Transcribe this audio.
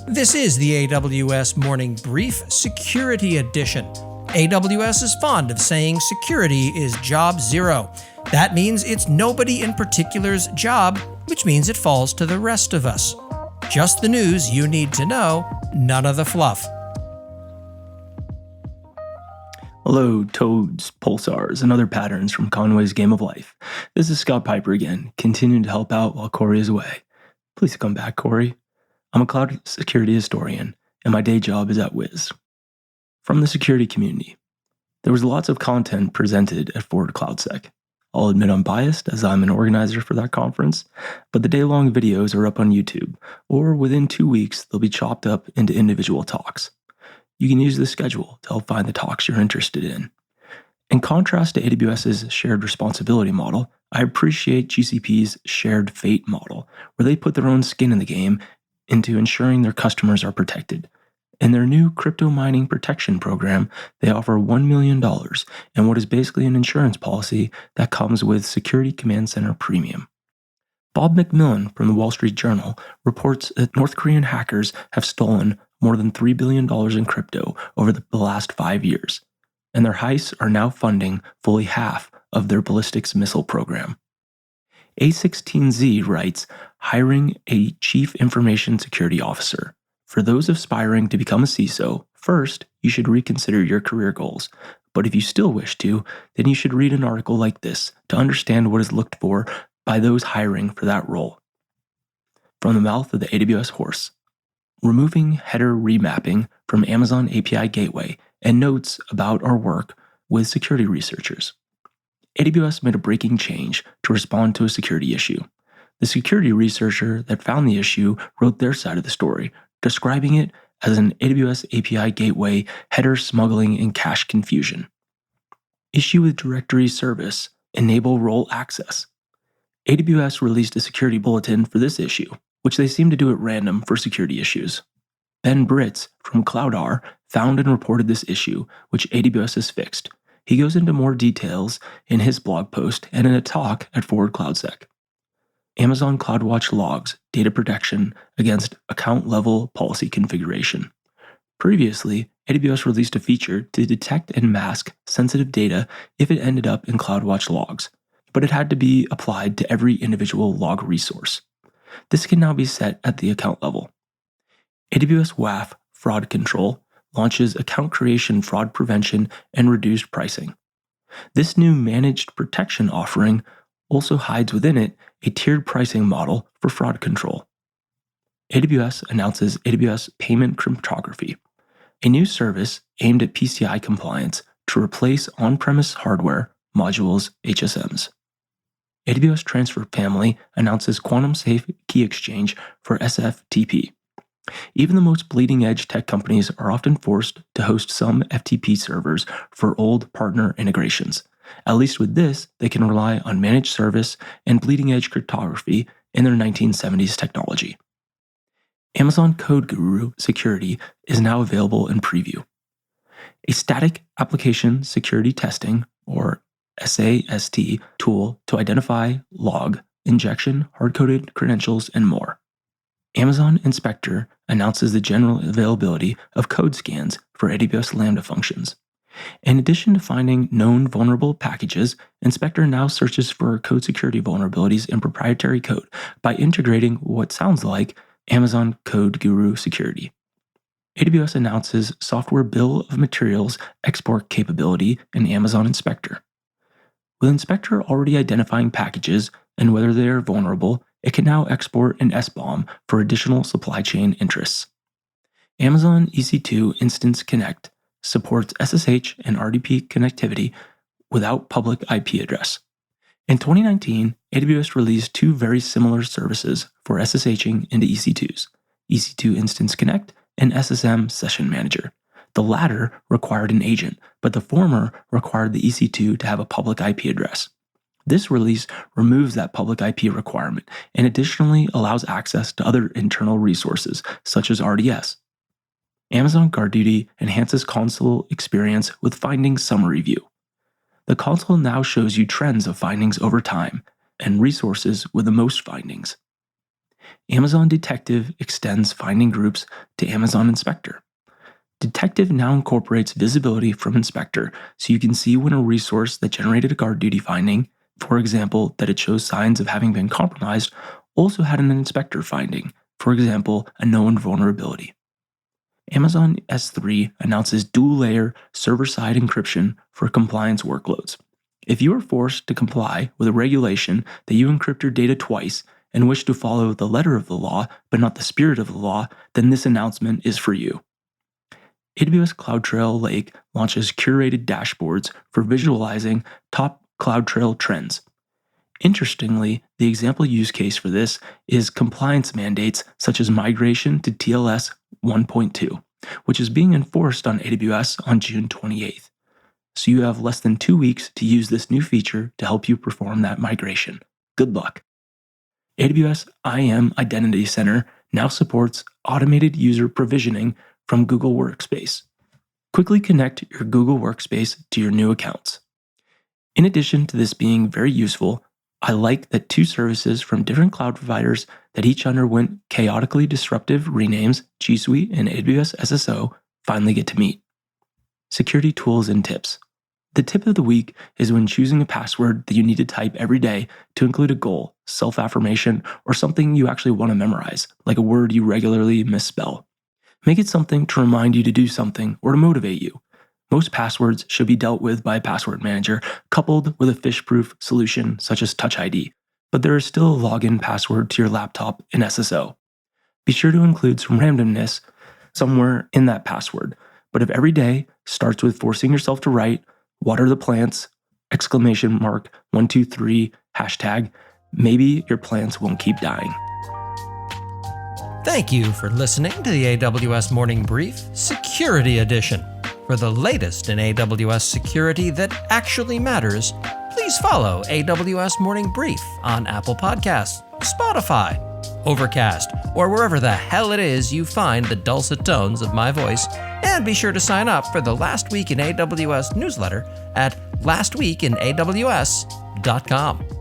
This is the AWS Morning Brief Security Edition. AWS is fond of saying security is job zero. That means it's nobody in particular's job, which means it falls to the rest of us. Just the news you need to know, none of the fluff. Hello, toads, pulsars, and other patterns from Conway's Game of Life. This is Scott Piper again, continuing to help out while Corey is away. Please come back, Corey. I'm a cloud security historian, and my day job is at Wiz. From the security community, there was lots of content presented at Forward cloudsec. I'll admit I'm biased, as I'm an organizer for that conference, but the day-long videos are up on YouTube, or within 2 weeks, they'll be chopped up into individual talks. You can use the schedule to help find the talks you're interested in. In contrast to AWS's shared responsibility model, I appreciate GCP's shared fate model, where they put their own skin in the game into ensuring their customers are protected. In their new crypto mining protection program, they offer $1 million in what is basically an insurance policy that comes with Security Command Center Premium. Bob McMillan from the Wall Street Journal reports that North Korean hackers have stolen more than $3 billion in crypto over the last 5 years, and their heists are now funding fully half of their ballistics missile program. A16Z writes, hiring a Chief Information Security Officer. For those aspiring to become a CISO, first, you should reconsider your career goals. But if you still wish to, then you should read an article like this to understand what is looked for by those hiring for that role. From the mouth of the AWS horse. Removing header remapping from Amazon API Gateway and notes about our work with security researchers. AWS made a breaking change to respond to a security issue. The security researcher that found the issue wrote their side of the story, describing it as an AWS API Gateway header smuggling and cache confusion. Issue with directory service, enable role access. AWS released a security bulletin for this issue, which they seem to do at random for security issues. Ben Britz from CloudR found and reported this issue, which AWS has fixed. He goes into more details in his blog post and in a talk at Forward cloudsec. Amazon CloudWatch logs data protection against account-level policy configuration. Previously, AWS released a feature to detect and mask sensitive data if it ended up in CloudWatch logs, but it had to be applied to every individual log resource. This can now be set at the account level. AWS WAF fraud control launches account creation fraud prevention and reduced pricing. This new managed protection offering also hides within it a tiered pricing model for fraud control. AWS announces AWS Payment Cryptography, a new service aimed at PCI compliance to replace on-premise hardware modules HSMs. AWS Transfer Family announces quantum-safe key exchange for SFTP. Even the most bleeding-edge tech companies are often forced to host some FTP servers for old partner integrations. At least with this, they can rely on managed service and bleeding-edge cryptography in their 1970s technology. Amazon Code Guru Security is now available in preview. A static application security testing, or SAST, tool to identify, log, injection, hard-coded credentials, and more. Amazon Inspector announces the general availability of code scans for AWS Lambda functions. In addition to finding known vulnerable packages, Inspector now searches for code security vulnerabilities in proprietary code by integrating what sounds like Amazon Code Guru Security. AWS announces software bill of materials export capability in Amazon Inspector. With Inspector already identifying packages and whether they are vulnerable, it can now export an SBOM for additional supply chain interests. Amazon EC2 Instance Connect supports SSH and RDP connectivity without public IP address. In 2019, AWS released two very similar services for SSHing into EC2s, EC2 Instance Connect and SSM Session Manager. The latter required an agent, but the former required the EC2 to have a public IP address. This release removes that public IP requirement and additionally allows access to other internal resources, such as RDS. Amazon GuardDuty enhances console experience with findings summary view. The console now shows you trends of findings over time and resources with the most findings. Amazon Detective extends finding groups to Amazon Inspector. Detective now incorporates visibility from Inspector so you can see when a resource that generated a guard duty finding, for example, that it shows signs of having been compromised, also had an Inspector finding, for example, a known vulnerability. Amazon S3 announces dual-layer server-side encryption for compliance workloads. If you are forced to comply with a regulation that you encrypt your data twice and wish to follow the letter of the law but not the spirit of the law, then this announcement is for you. AWS CloudTrail Lake launches curated dashboards for visualizing top CloudTrail trends. Interestingly, the example use case for this is compliance mandates such as migration to TLS 1.2, which is being enforced on AWS on June 28th. So you have less than 2 weeks to use this new feature to help you perform that migration. Good luck. AWS IAM Identity Center now supports automated user provisioning from Google Workspace. Quickly connect your Google Workspace to your new accounts. In addition to this being very useful, I like that 2 services from different cloud providers that each underwent chaotically disruptive renames, G Suite and AWS SSO, finally get to meet. Security tools and tips. The tip of the week is when choosing a password that you need to type every day to include a goal, self-affirmation, or something you actually want to memorize, like a word you regularly misspell. Make it something to remind you to do something or to motivate you. Most passwords should be dealt with by a password manager, coupled with a phish-proof solution such as Touch ID, but there is still a login password to your laptop in SSO. Be sure to include some randomness somewhere in that password, but if every day starts with forcing yourself to write, water the plants, ! 123 hashtag, maybe your plants won't keep dying. Thank you for listening to the AWS Morning Brief Security Edition. For the latest in AWS security that actually matters, please follow AWS Morning Brief on Apple Podcasts, Spotify, Overcast, or wherever the hell it is you find the dulcet tones of my voice. And be sure to sign up for the Last Week in AWS newsletter at lastweekinaws.com.